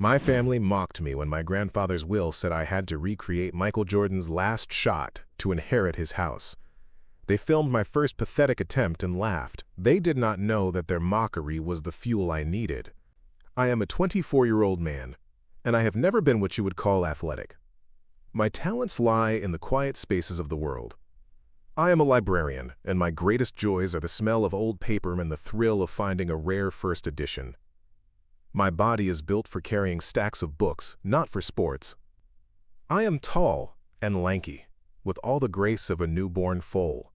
My family mocked me when my grandfather's will said I had to recreate Michael Jordan's last shot to inherit his house. They filmed my first pathetic attempt and laughed. They did not know that their mockery was the fuel I needed. I am a 24-year-old man, and I have never been what you would call athletic. My talents lie in the quiet spaces of the world. I am a librarian, and my greatest joys are the smell of old paper and the thrill of finding a rare first edition. My body is built for carrying stacks of books, not for sports. I am tall and lanky, with all the grace of a newborn foal.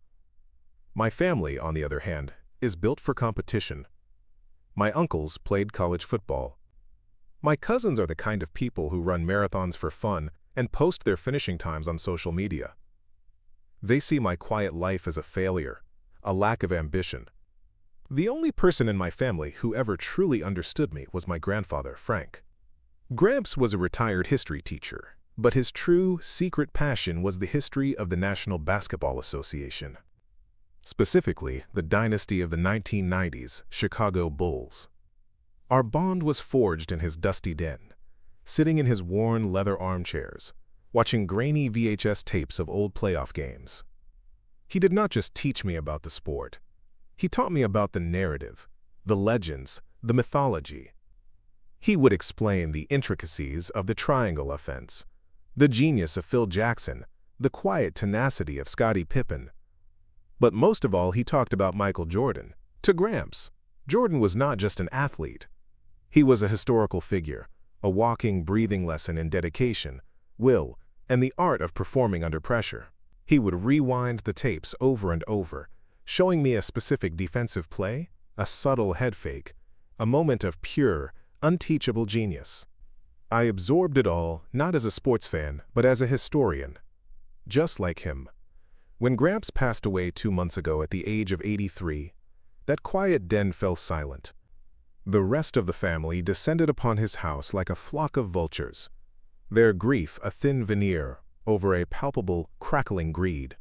My family, on the other hand, is built for competition. My uncles played college football. My cousins are the kind of people who run marathons for fun and post their finishing times on social media. They see my quiet life as a failure, a lack of ambition. The only person in my family who ever truly understood me was my grandfather, Frank. Gramps was a retired history teacher, but his true, secret passion was the history of the National Basketball Association. Specifically, the dynasty of the 1990s Chicago Bulls. Our bond was forged in his dusty den, sitting in his worn leather armchairs, watching grainy VHS tapes of old playoff games. He did not just teach me about the sport. He taught me about the narrative, the legends, the mythology. He would explain the intricacies of the triangle offense, the genius of Phil Jackson, the quiet tenacity of Scottie Pippen. But most of all, he talked about Michael Jordan. To Gramps, Jordan was not just an athlete. He was a historical figure, a walking, breathing lesson in dedication, will, and the art of performing under pressure. He would rewind the tapes over and over, showing me a specific defensive play, a subtle head fake, a moment of pure, unteachable genius. I absorbed it all, not as a sports fan, but as a historian. Just like him. When Gramps passed away 2 months ago at the age of 83, that quiet den fell silent. The rest of the family descended upon his house like a flock of vultures, their grief a thin veneer over a palpable, crackling greed.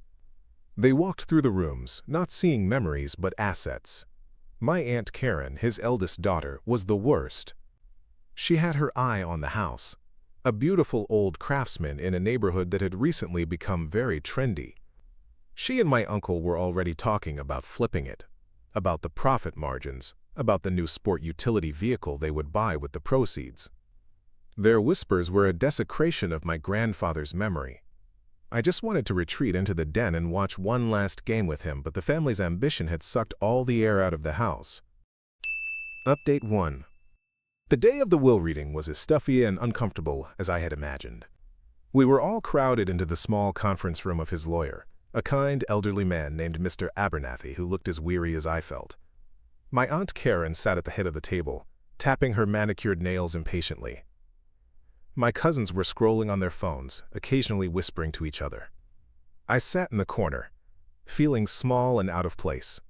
They walked through the rooms, not seeing memories but assets. My Aunt Karen, his eldest daughter, was the worst. She had her eye on the house, a beautiful old craftsman in a neighborhood that had recently become very trendy. She and my uncle were already talking about flipping it, about the profit margins, about the new sport utility vehicle they would buy with the proceeds. Their whispers were a desecration of my grandfather's memory. I just wanted to retreat into the den and watch one last game with him, but the family's ambition had sucked all the air out of the house. Update 1. The day of the will reading was as stuffy and uncomfortable as I had imagined. We were all crowded into the small conference room of his lawyer, a kind, elderly man named Mr. Abernathy who looked as weary as I felt. My Aunt Karen sat at the head of the table, tapping her manicured nails impatiently. My cousins were scrolling on their phones, occasionally whispering to each other. I sat in the corner, feeling small and out of place.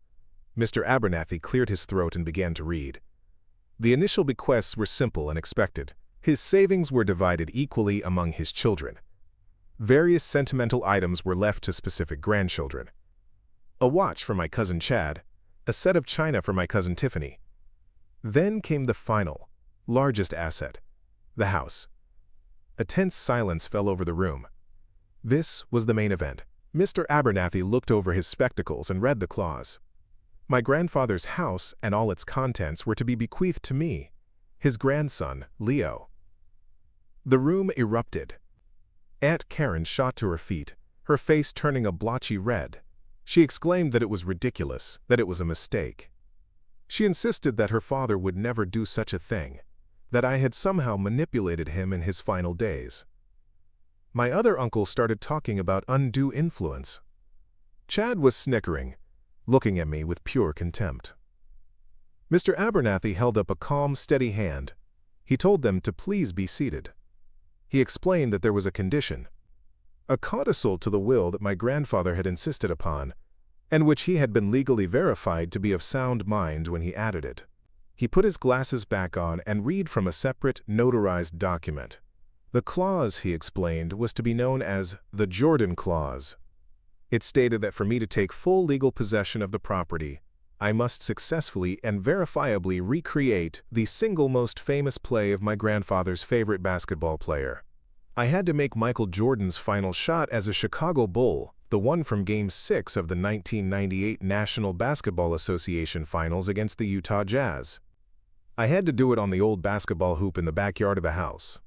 Mr. Abernathy cleared his throat and began to read. The initial bequests were simple and expected. His savings were divided equally among his children. Various sentimental items were left to specific grandchildren. A watch for my cousin Chad, a set of china for my cousin Tiffany. Then came the final, largest asset, the house. A tense silence fell over the room. This was the main event. Mr. Abernathy looked over his spectacles and read the clause. My grandfather's house and all its contents were to be bequeathed to me, his grandson, Leo. The room erupted. Aunt Karen shot to her feet, her face turning a blotchy red. She exclaimed that it was ridiculous, that it was a mistake. She insisted that her father would never do such a thing, that I had somehow manipulated him in his final days. My other uncle started talking about undue influence. Chad was snickering, looking at me with pure contempt. Mr. Abernathy held up a calm, steady hand. He told them to please be seated. He explained that there was a condition, a codicil to the will that my grandfather had insisted upon, and which he had been legally verified to be of sound mind when he added it. He put his glasses back on and read from a separate, notarized document. The clause, he explained, was to be known as the Jordan Clause. It stated that for me to take full legal possession of the property, I must successfully and verifiably recreate the single most famous play of my grandfather's favorite basketball player. I had to make Michael Jordan's final shot as a Chicago Bull, the one from Game 6 of the 1998 National Basketball Association Finals against the Utah Jazz. I had to do it on the old basketball hoop in the backyard of the house.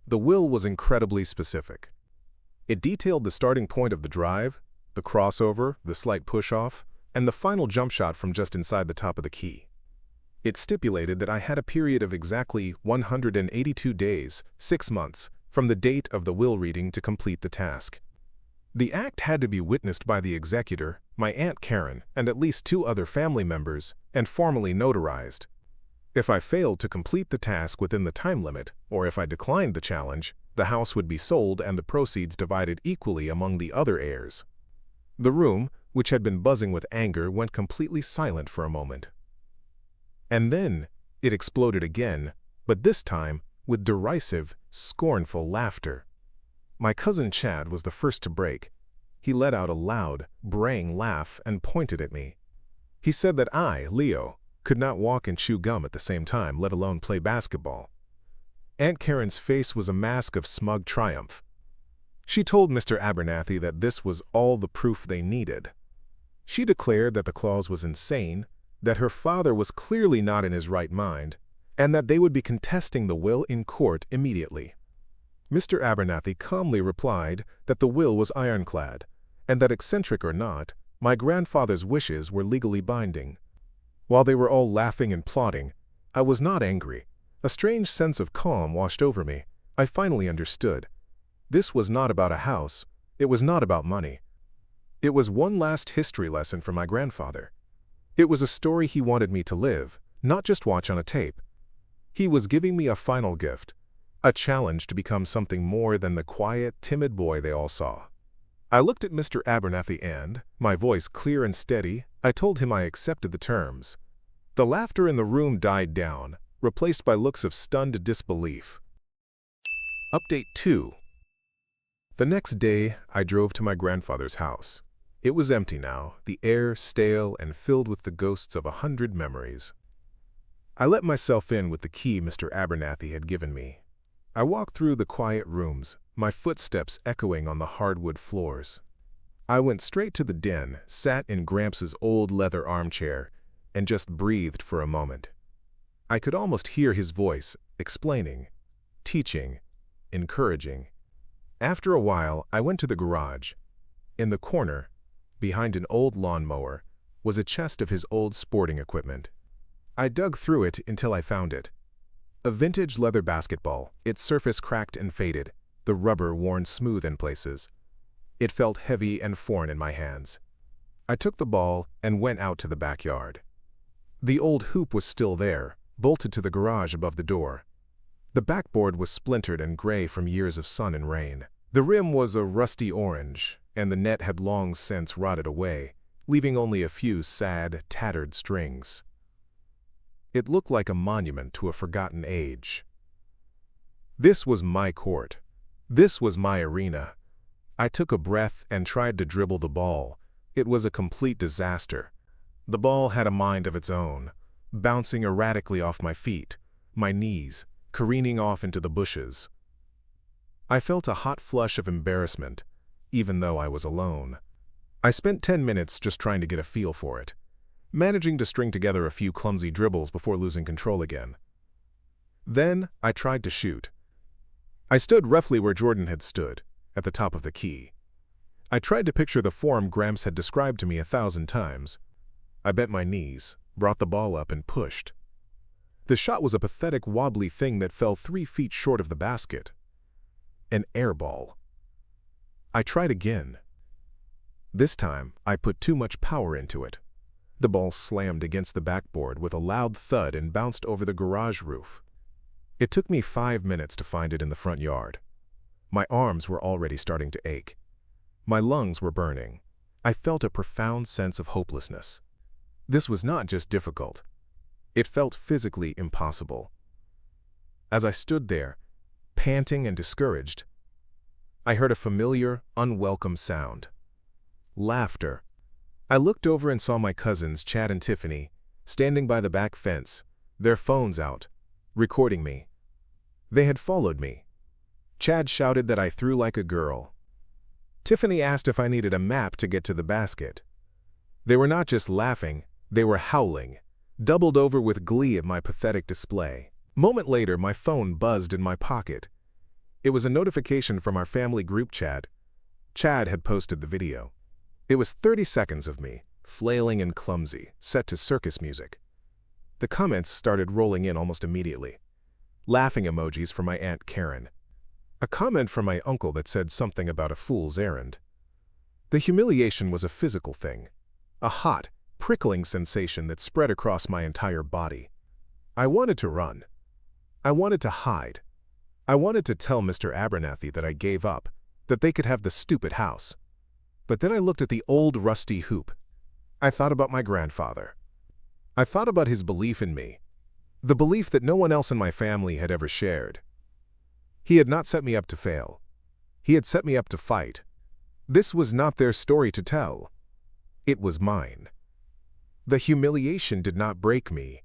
The will was incredibly specific. It detailed the starting point of the drive, the crossover, the slight push-off, and the final jump shot from just inside the top of the key. It stipulated that I had a period of exactly 182 days, 6 months, from the date of the will reading to complete the task. The act had to be witnessed by the executor, my Aunt Karen, and at least 2 other family members, and formally notarized. If I failed to complete the task within the time limit, or if I declined the challenge, the house would be sold and the proceeds divided equally among the other heirs. The room, which had been buzzing with anger, went completely silent for a moment. And then it exploded again, but this time with derisive, scornful laughter. My cousin Chad was the first to break. He let out a loud, braying laugh and pointed at me. He said that I, Leo, could not walk and chew gum at the same time, let alone play basketball. Aunt Karen's face was a mask of smug triumph. She told Mr. Abernathy that this was all the proof they needed. She declared that the clause was insane, that her father was clearly not in his right mind, and that they would be contesting the will in court immediately. Mr. Abernathy calmly replied that the will was ironclad, and that eccentric or not, my grandfather's wishes were legally binding. While they were all laughing and plotting, I was not angry. A strange sense of calm washed over me. I finally understood. This was not about a house. It was not about money. It was one last history lesson from my grandfather. It was a story he wanted me to live, not just watch on a tape. He was giving me a final gift, a challenge to become something more than the quiet, timid boy they all saw. I looked at Mr. Abernathy and, my voice clear and steady, I told him I accepted the terms. The laughter in the room died down, replaced by looks of stunned disbelief. Update 2. The next day, I drove to my grandfather's house. It was empty now, the air stale and filled with the ghosts of 100 memories. I let myself in with the key Mr. Abernathy had given me. I walked through the quiet rooms, my footsteps echoing on the hardwood floors. I went straight to the den, sat in Gramps' old leather armchair, and just breathed for a moment. I could almost hear his voice, explaining, teaching, encouraging. After a while, I went to the garage. In the corner, behind an old lawnmower, was a chest of his old sporting equipment. I dug through it until I found it. A vintage leather basketball, its surface cracked and faded, the rubber worn smooth in places. It felt heavy and foreign in my hands. I took the ball and went out to the backyard. The old hoop was still there, bolted to the garage above the door. The backboard was splintered and gray from years of sun and rain. The rim was a rusty orange, and the net had long since rotted away, leaving only a few sad, tattered strings. It looked like a monument to a forgotten age. This was my court. This was my arena. I took a breath and tried to dribble the ball. It was a complete disaster. The ball had a mind of its own, bouncing erratically off my feet, my knees, careening off into the bushes. I felt a hot flush of embarrassment, even though I was alone. I spent 10 minutes just trying to get a feel for it, managing to string together a few clumsy dribbles before losing control again. Then I tried to shoot. I stood roughly where Jordan had stood, at the top of the key. I tried to picture the form Gramps had described to me 1,000 times. I bent my knees, brought the ball up, and pushed. The shot was a pathetic, wobbly thing that fell 3 feet short of the basket. An air ball. I tried again. This time, I put too much power into it. The ball slammed against the backboard with a loud thud and bounced over the garage roof. It took me 5 minutes to find it in the front yard. My arms were already starting to ache. My lungs were burning. I felt a profound sense of hopelessness. This was not just difficult. It felt physically impossible. As I stood there, panting and discouraged, I heard a familiar, unwelcome sound. Laughter. I looked over and saw my cousins, Chad and Tiffany, standing by the back fence, their phones out, recording me. They had followed me. Chad shouted that I threw like a girl. Tiffany asked if I needed a map to get to the basket. They were not just laughing, they were howling, doubled over with glee at my pathetic display. A moment later, my phone buzzed in my pocket. It was a notification from our family group chat. Chad had posted the video. It was 30 seconds of me, flailing and clumsy, set to circus music. The comments started rolling in almost immediately. Laughing emojis from my Aunt Karen. A comment from my uncle that said something about a fool's errand. The humiliation was a physical thing, a hot, prickling sensation that spread across my entire body. I wanted to run. I wanted to hide. I wanted to tell Mr. Abernathy that I gave up, that they could have the stupid house. But then I looked at the old rusty hoop. I thought about my grandfather. I thought about his belief in me, the belief that no one else in my family had ever shared. He had not set me up to fail. He had set me up to fight. This was not their story to tell. It was mine. The humiliation did not break me.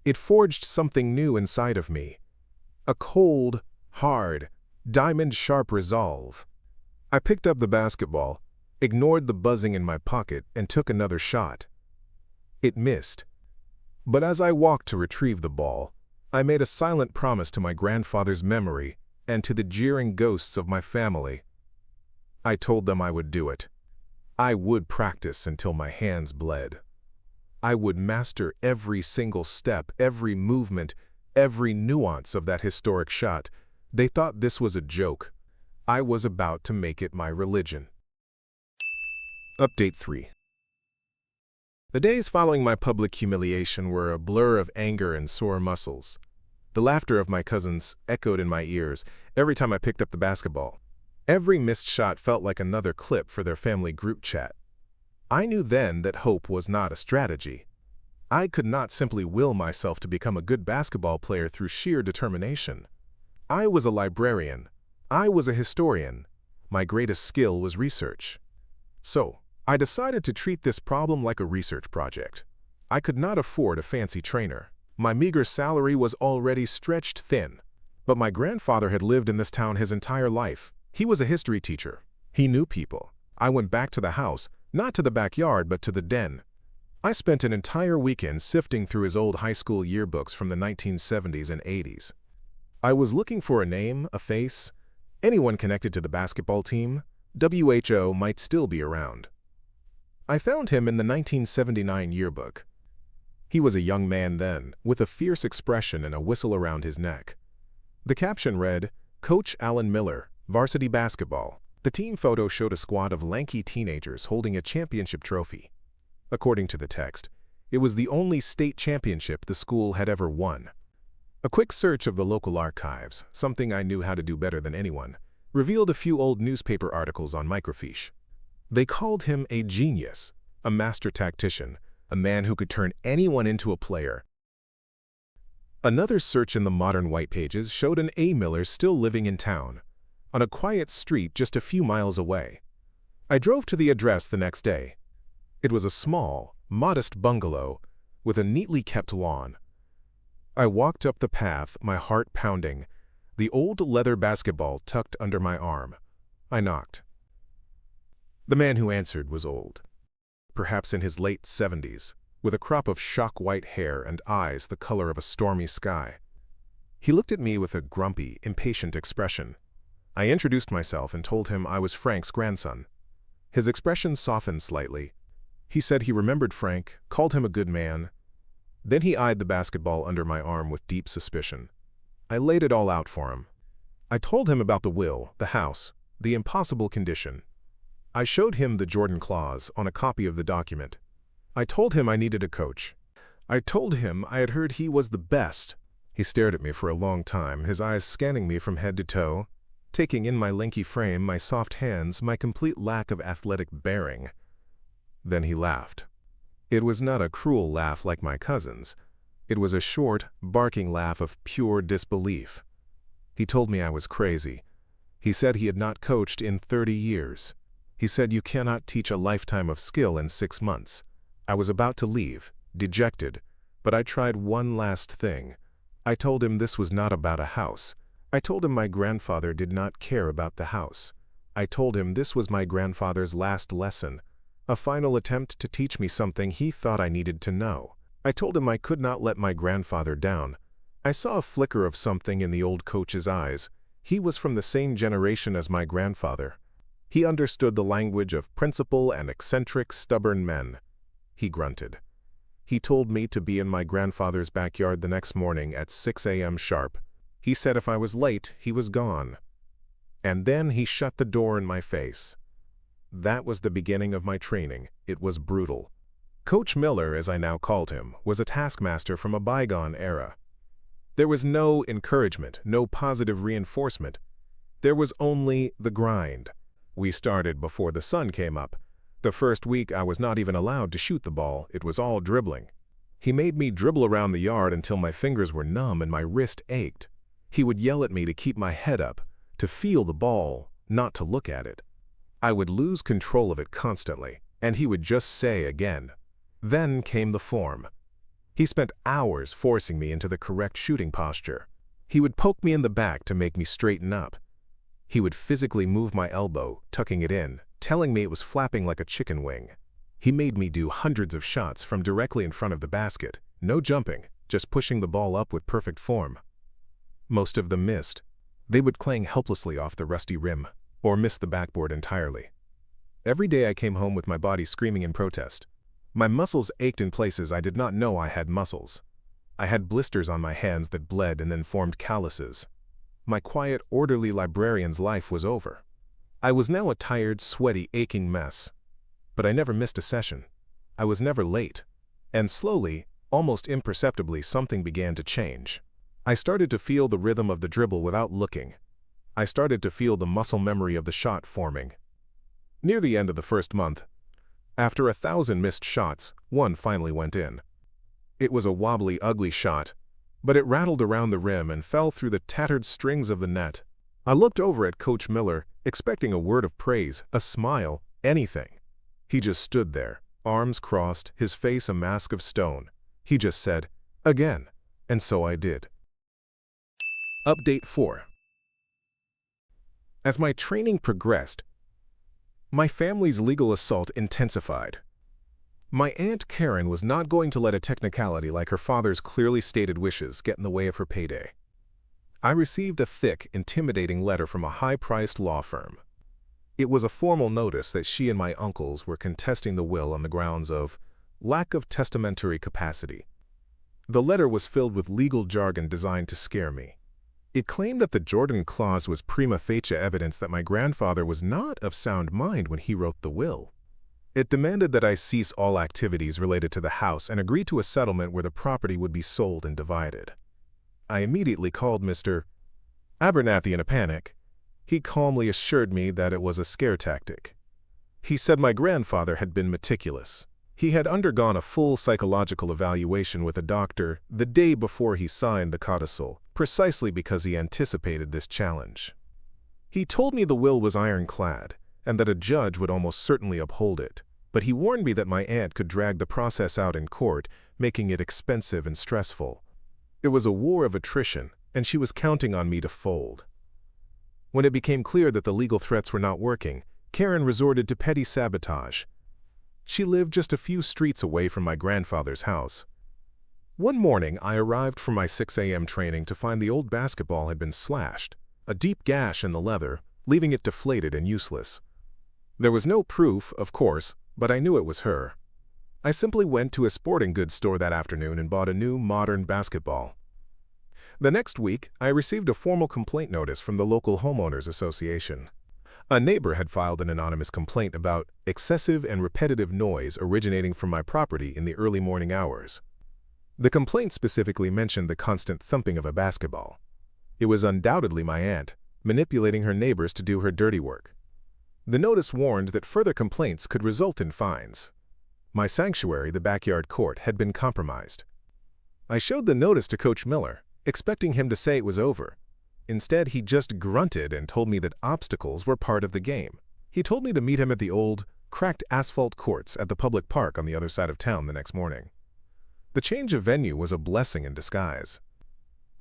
It forged something new inside of me. A cold, hard, diamond-sharp resolve. I picked up the basketball, ignored the buzzing in my pocket, and took another shot. It missed. But as I walked to retrieve the ball, I made a silent promise to my grandfather's memory and to the jeering ghosts of my family. I told them I would do it. I would practice until my hands bled. I would master every single step, every movement, every nuance of that historic shot. They thought this was a joke. I was about to make it my religion. Update 3. The days following my public humiliation were a blur of anger and sore muscles. The laughter of my cousins echoed in my ears every time I picked up the basketball. Every missed shot felt like another clip for their family group chat. I knew then that hope was not a strategy. I could not simply will myself to become a good basketball player through sheer determination. I was a librarian. I was a historian. My greatest skill was research. So, I decided to treat this problem like a research project. I could not afford a fancy trainer. My meager salary was already stretched thin. But my grandfather had lived in this town his entire life. He was a history teacher. He knew people. I went back to the house, not to the backyard, but to the den. I spent an entire weekend sifting through his old high school yearbooks from the 1970s and 80s. I was looking for a name, a face, anyone connected to the basketball team. WHO might still be around. I found him in the 1979 yearbook. He was a young man then, with a fierce expression and a whistle around his neck. The caption read, "Coach Alan Miller, Varsity Basketball." The team photo showed a squad of lanky teenagers holding a championship trophy. According to the text, it was the only state championship the school had ever won. A quick search of the local archives, something I knew how to do better than anyone, revealed a few old newspaper articles on microfiche. They called him a genius, a master tactician, a man who could turn anyone into a player. Another search in the modern white pages showed an A. Miller still living in town, on a quiet street just a few miles away. I drove to the address the next day. It was a small, modest bungalow with a neatly kept lawn. I walked up the path, my heart pounding, the old leather basketball tucked under my arm. I knocked. The man who answered was old, perhaps in his late 70s, with a crop of shock-white hair and eyes the color of a stormy sky. He looked at me with a grumpy, impatient expression. I introduced myself and told him I was Frank's grandson. His expression softened slightly. He said he remembered Frank, called him a good man. Then he eyed the basketball under my arm with deep suspicion. I laid it all out for him. I told him about the will, the house, the impossible condition. I showed him the Jordan clause on a copy of the document. I told him I needed a coach. I told him I had heard he was the best. He stared at me for a long time, his eyes scanning me from head to toe, taking in my lanky frame, my soft hands, my complete lack of athletic bearing. Then he laughed. It was not a cruel laugh like my cousin's. It was a short, barking laugh of pure disbelief. He told me I was crazy. He said he had not coached in 30 years. He said, "You cannot teach a lifetime of skill in 6 months." I was about to leave, dejected, but I tried one last thing. I told him this was not about a house. I told him my grandfather did not care about the house. I told him this was my grandfather's last lesson, a final attempt to teach me something he thought I needed to know. I told him I could not let my grandfather down. I saw a flicker of something in the old coach's eyes. He was from the same generation as my grandfather. He understood the language of principle and eccentric, stubborn men. He grunted. He told me to be in my grandfather's backyard the next morning at 6 a.m. sharp. He said if I was late, he was gone. And then he shut the door in my face. That was the beginning of my training. It was brutal. Coach Miller, as I now called him, was a taskmaster from a bygone era. There was no encouragement, no positive reinforcement. There was only the grind. We started before the sun came up. The first week I was not even allowed to shoot the ball. It was all dribbling. He made me dribble around the yard until my fingers were numb and my wrist ached. He would yell at me to keep my head up, to feel the ball, not to look at it. I would lose control of it constantly, and he would just say again. Then came the form. He spent hours forcing me into the correct shooting posture. He would poke me in the back to make me straighten up. He would physically move my elbow, tucking it in, telling me it was flapping like a chicken wing. He made me do hundreds of shots from directly in front of the basket, no jumping, just pushing the ball up with perfect form. Most of them missed. They would clang helplessly off the rusty rim, or miss the backboard entirely. Every day I came home with my body screaming in protest. My muscles ached in places I did not know I had muscles. I had blisters on my hands that bled and then formed calluses. My quiet, orderly librarian's life was over. I was now a tired, sweaty, aching mess. But I never missed a session. I was never late. And slowly, almost imperceptibly, something began to change. I started to feel the rhythm of the dribble without looking. I started to feel the muscle memory of the shot forming. Near the end of the first month, after 1,000 missed shots, one finally went in. It was a wobbly, ugly shot, but it rattled around the rim and fell through the tattered strings of the net. I looked over at Coach Miller, expecting a word of praise, a smile, anything. He just stood there, arms crossed, his face a mask of stone. He just said, "Again," and so I did. Update 4. As my training progressed, my family's legal assault intensified. My Aunt Karen was not going to let a technicality like her father's clearly stated wishes get in the way of her payday. I received a thick, intimidating letter from a high-priced law firm. It was a formal notice that she and my uncles were contesting the will on the grounds of lack of testamentary capacity. The letter was filled with legal jargon designed to scare me. It claimed that the Jordan clause was prima facie evidence that my grandfather was not of sound mind when he wrote the will. It demanded that I cease all activities related to the house and agree to a settlement where the property would be sold and divided. I immediately called Mr. Abernathy in a panic. He calmly assured me that it was a scare tactic. He said my grandfather had been meticulous. He had undergone a full psychological evaluation with a doctor the day before he signed the codicil, precisely because he anticipated this challenge. He told me the will was ironclad, and that a judge would almost certainly uphold it, but he warned me that my aunt could drag the process out in court, making it expensive and stressful. It was a war of attrition, and she was counting on me to fold. When it became clear that the legal threats were not working, Karen resorted to petty sabotage. She lived just a few streets away from my grandfather's house. One morning, I arrived for my 6 a.m. training to find the old basketball had been slashed, a deep gash in the leather, leaving it deflated and useless. There was no proof, of course, but I knew it was her. I simply went to a sporting goods store that afternoon and bought a new, modern basketball. The next week, I received a formal complaint notice from the local homeowners association. A neighbor had filed an anonymous complaint about excessive and repetitive noise originating from my property in the early morning hours. The complaint specifically mentioned the constant thumping of a basketball. It was undoubtedly my aunt, manipulating her neighbors to do her dirty work. The notice warned that further complaints could result in fines. My sanctuary, the backyard court, had been compromised. I showed the notice to Coach Miller, expecting him to say it was over. Instead, he just grunted and told me that obstacles were part of the game. He told me to meet him at the old, cracked asphalt courts at the public park on the other side of town the next morning. The change of venue was a blessing in disguise.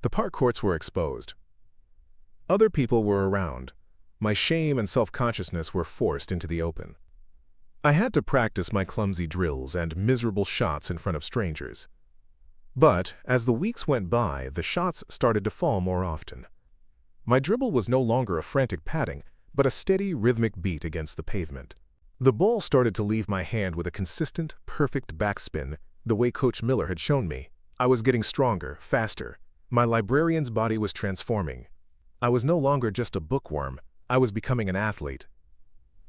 The park courts were exposed. Other people were around. My shame and self-consciousness were forced into the open. I had to practice my clumsy drills and miserable shots in front of strangers. But, as the weeks went by, the shots started to fall more often. My dribble was no longer a frantic patting, but a steady, rhythmic beat against the pavement. The ball started to leave my hand with a consistent, perfect backspin, the way Coach Miller had shown me. I was getting stronger, faster. My librarian's body was transforming. I was no longer just a bookworm. I was becoming an athlete.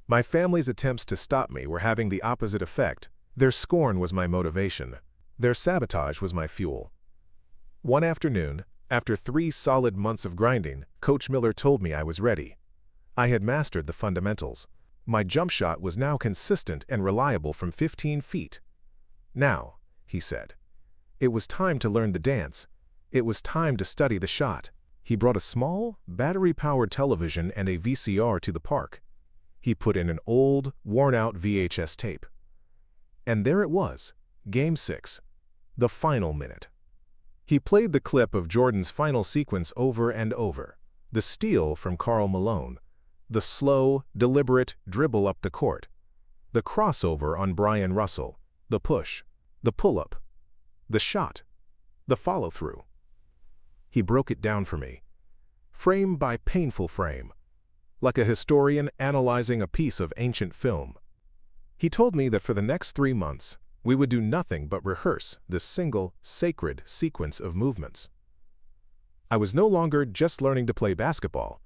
My family's attempts to stop me were having the opposite effect. Their scorn was my motivation. Their sabotage was my fuel. One afternoon, after 3 solid months of grinding, Coach Miller told me I was ready. I had mastered the fundamentals. My jump shot was now consistent and reliable from 15 feet. Now, he said, it was time to learn the dance. It was time to study the shot. He brought a small, battery-powered television and a VCR to the park. He put in an old, worn-out VHS tape. And there it was, Game 6, the final minute. He played the clip of Jordan's final sequence over and over, the steal from Karl Malone, the slow, deliberate dribble up the court, the crossover on Brian Russell, the push, the pull-up, the shot, the follow-through. He broke it down for me, frame by painful frame, like a historian analyzing a piece of ancient film. He told me that for the next 3 months, we would do nothing but rehearse this single, sacred sequence of movements. I was no longer just learning to play basketball.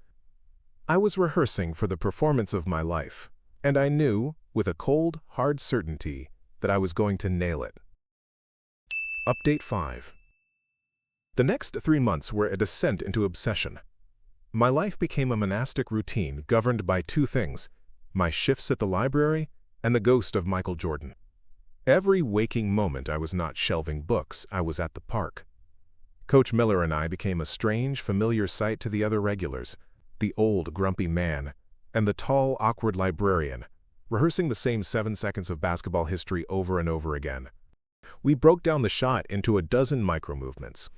I was rehearsing for the performance of my life, and I knew, with a cold, hard certainty, that I was going to nail it. Update 5. The next 3 months were a descent into obsession. My life became a monastic routine governed by 2 things, my shifts at the library and the ghost of Michael Jordan. Every waking moment I was not shelving books, I was at the park. Coach Miller and I became a strange, familiar sight to the other regulars, the old, grumpy man, and the tall, awkward librarian, rehearsing the same 7 seconds of basketball history over and over again. We broke down the shot into a dozen micro-movements.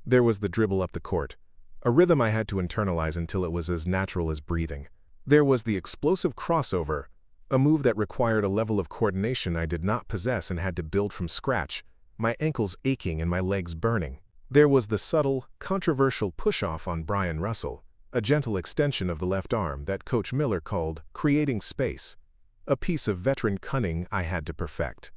There was the dribble up the court, a rhythm I had to internalize until it was as natural as breathing. There was the explosive crossover, a move that required a level of coordination I did not possess and had to build from scratch, my ankles aching and my legs burning. There was the subtle, controversial push-off on Brian Russell, a gentle extension of the left arm that Coach Miller called creating space, a piece of veteran cunning I had to perfect.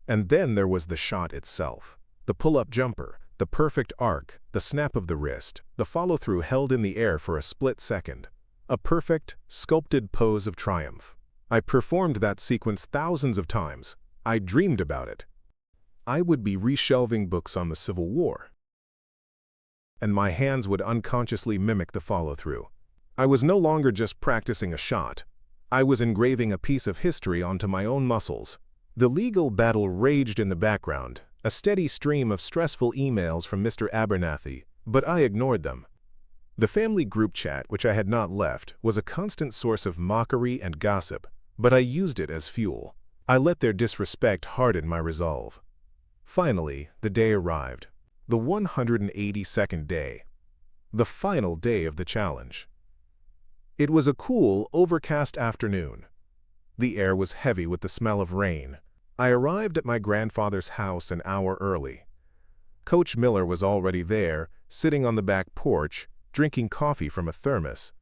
And then there was the shot itself, the pull-up jumper, the perfect arc, the snap of the wrist, the follow-through held in the air for a split second, a perfect, sculpted pose of triumph. I performed that sequence thousands of times. I dreamed about it. I would be reshelving books on the Civil War, and my hands would unconsciously mimic the follow-through. I was no longer just practicing a shot. I was engraving a piece of history onto my own muscles. The legal battle raged in the background, a steady stream of stressful emails from Mr. Abernathy, but I ignored them. The family group chat, which I had not left, was a constant source of mockery and gossip, but I used it as fuel. I let their disrespect harden my resolve. Finally, the day arrived. The 182nd day. The final day of the challenge. It was a cool, overcast afternoon. The air was heavy with the smell of rain. I arrived at my grandfather's house an hour early. Coach Miller was already there, sitting on the back porch, drinking coffee from a thermos.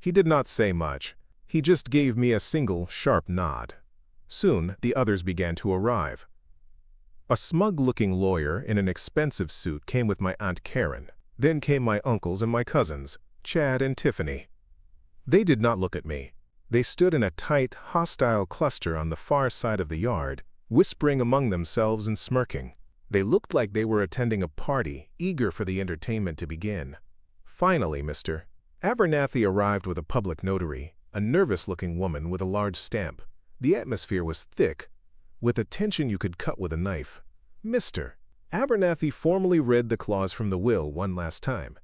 He did not say much. He just gave me a single, sharp nod. Soon, the others began to arrive. A smug-looking lawyer in an expensive suit came with my Aunt Karen. Then came my uncles and my cousins, Chad and Tiffany. They did not look at me. They stood in a tight, hostile cluster on the far side of the yard, whispering among themselves and smirking. They looked like they were attending a party, eager for the entertainment to begin. Finally, Mr. Abernathy arrived with a public notary, a nervous-looking woman with a large stamp. The atmosphere was thick, with a tension you could cut with a knife. Mr. Abernathy formally read the clause from the will one last time.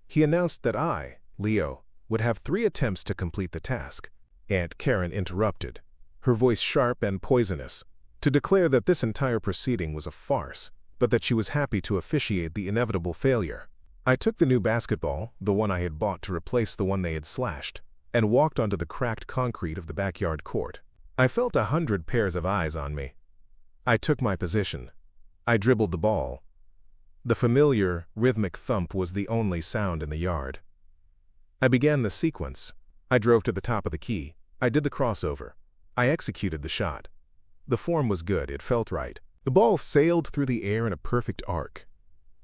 He announced that I, Leo, would have 3 attempts to complete the task. Aunt Karen interrupted, her voice sharp and poisonous, to declare that this entire proceeding was a farce, but that she was happy to officiate the inevitable failure. I took the new basketball, the one I had bought to replace the one they had slashed, and walked onto the cracked concrete of the backyard court. I felt 100 pairs of eyes on me. I took my position. I dribbled the ball. The familiar, rhythmic thump was the only sound in the yard. I began the sequence. I drove to the top of the key. I did the crossover. I executed the shot. The form was good, it felt right. The ball sailed through the air in a perfect arc,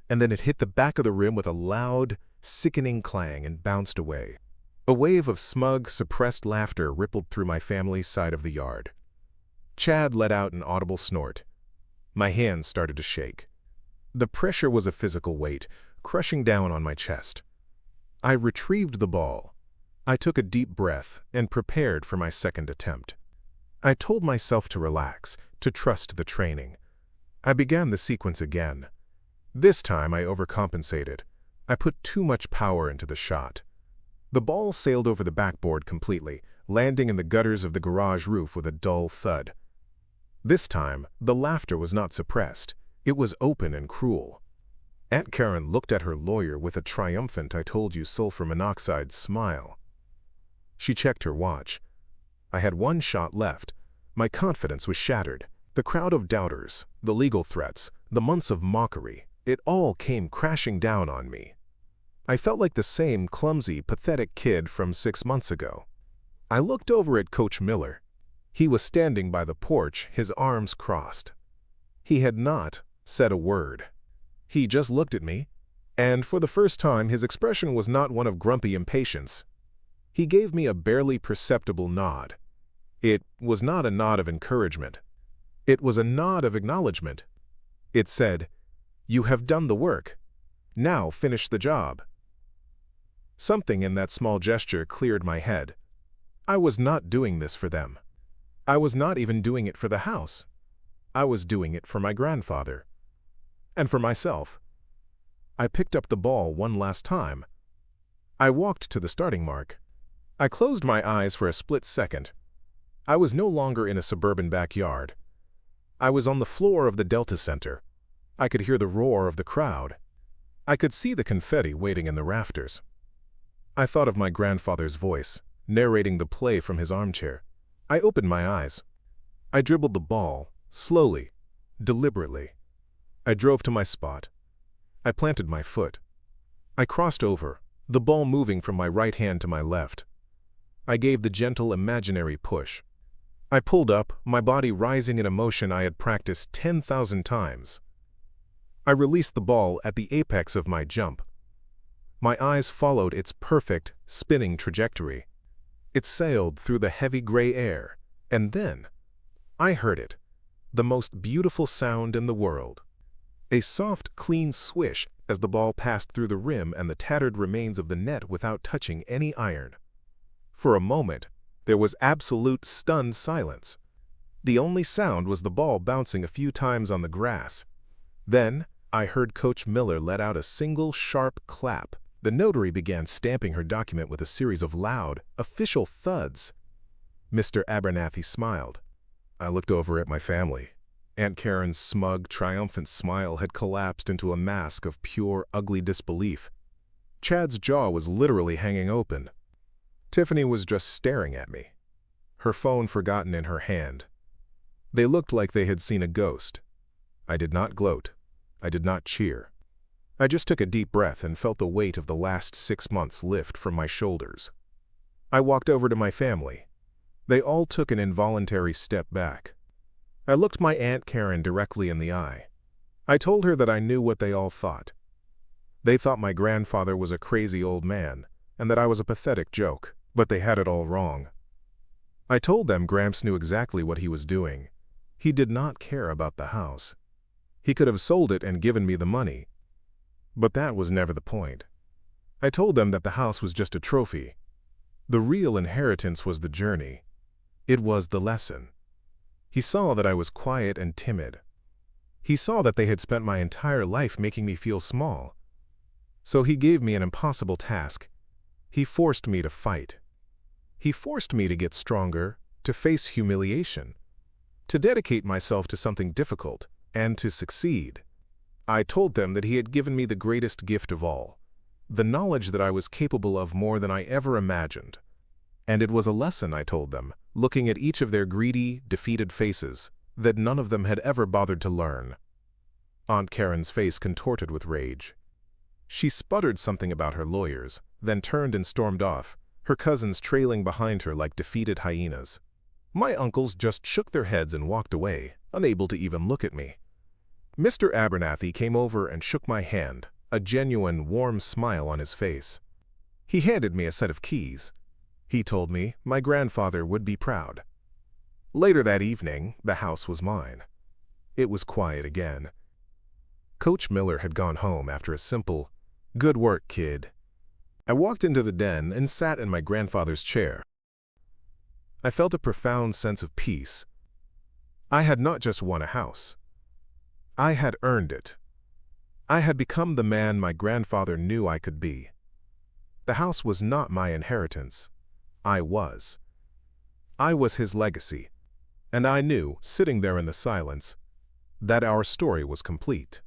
and then it hit the back of the rim with a loud, sickening clang and bounced away. A wave of smug, suppressed laughter rippled through my family's side of the yard. Chad let out an audible snort. My hands started to shake. The pressure was a physical weight, crushing down on my chest. I retrieved the ball. I took a deep breath and prepared for my second attempt. I told myself to relax, to trust the training. I began the sequence again. This time I overcompensated. I put too much power into the shot. The ball sailed over the backboard completely, landing in the gutters of the garage roof with a dull thud. This time, the laughter was not suppressed. It was open and cruel. Aunt Karen looked at her lawyer with a triumphant "I told you sulfur monoxide" smile. She checked her watch. I had 1 shot left. My confidence was shattered. The crowd of doubters, the legal threats, the months of mockery, it all came crashing down on me. I felt like the same clumsy, pathetic kid from 6 months ago. I looked over at Coach Miller. He was standing by the porch, his arms crossed. He had not said a word. He just looked at me, and for the first time his expression was not one of grumpy impatience. He gave me a barely perceptible nod. It was not a nod of encouragement. It was a nod of acknowledgement. It said, "You have done the work. Now finish the job." Something in that small gesture cleared my head. I was not doing this for them. I was not even doing it for the house. I was doing it for my grandfather. And for myself. I picked up the ball one last time. I walked to the starting mark. I closed my eyes for a split second. I was no longer in a suburban backyard. I was on the floor of the Delta Center. I could hear the roar of the crowd. I could see the confetti waiting in the rafters. I thought of my grandfather's voice, narrating the play from his armchair. I opened my eyes. I dribbled the ball, slowly, deliberately. I drove to my spot. I planted my foot. I crossed over, the ball moving from my right hand to my left. I gave the gentle imaginary push. I pulled up, my body rising in a motion I had practiced 10,000 times. I released the ball at the apex of my jump. My eyes followed its perfect, spinning trajectory. It sailed through the heavy gray air, and then I heard it, the most beautiful sound in the world. A soft, clean swish as the ball passed through the rim and the tattered remains of the net without touching any iron. For a moment, there was absolute stunned silence. The only sound was the ball bouncing a few times on the grass. Then, I heard Coach Miller let out a single sharp clap. The notary began stamping her document with a series of loud, official thuds. Mr. Abernathy smiled. I looked over at my family. Aunt Karen's smug, triumphant smile had collapsed into a mask of pure, ugly disbelief. Chad's jaw was literally hanging open. Tiffany was just staring at me, her phone forgotten in her hand. They looked like they had seen a ghost. I did not gloat. I did not cheer. I just took a deep breath and felt the weight of the last 6 months lift from my shoulders. I walked over to my family. They all took an involuntary step back. I looked my Aunt Karen directly in the eye. I told her that I knew what they all thought. They thought my grandfather was a crazy old man, and that I was a pathetic joke, but they had it all wrong. I told them Gramps knew exactly what he was doing. He did not care about the house. He could have sold it and given me the money. But that was never the point. I told them that the house was just a trophy. The real inheritance was the journey. It was the lesson. He saw that I was quiet and timid. He saw that they had spent my entire life making me feel small. So he gave me an impossible task. He forced me to fight. He forced me to get stronger, to face humiliation, to dedicate myself to something difficult, and to succeed. I told them that he had given me the greatest gift of all, the knowledge that I was capable of more than I ever imagined. And it was a lesson, I told them, looking at each of their greedy, defeated faces, that none of them had ever bothered to learn. Aunt Karen's face contorted with rage. She sputtered something about her lawyers, then turned and stormed off, her cousins trailing behind her like defeated hyenas. My uncles just shook their heads and walked away, unable to even look at me. Mr. Abernathy came over and shook my hand, a genuine, warm smile on his face. He handed me a set of keys. He told me my grandfather would be proud. Later that evening, the house was mine. It was quiet again. Coach Miller had gone home after a simple, "Good work, kid." I walked into the den and sat in my grandfather's chair. I felt a profound sense of peace. I had not just won a house. I had earned it. I had become the man my grandfather knew I could be. The house was not my inheritance. I was. I was his legacy. And I knew, sitting there in the silence, that our story was complete.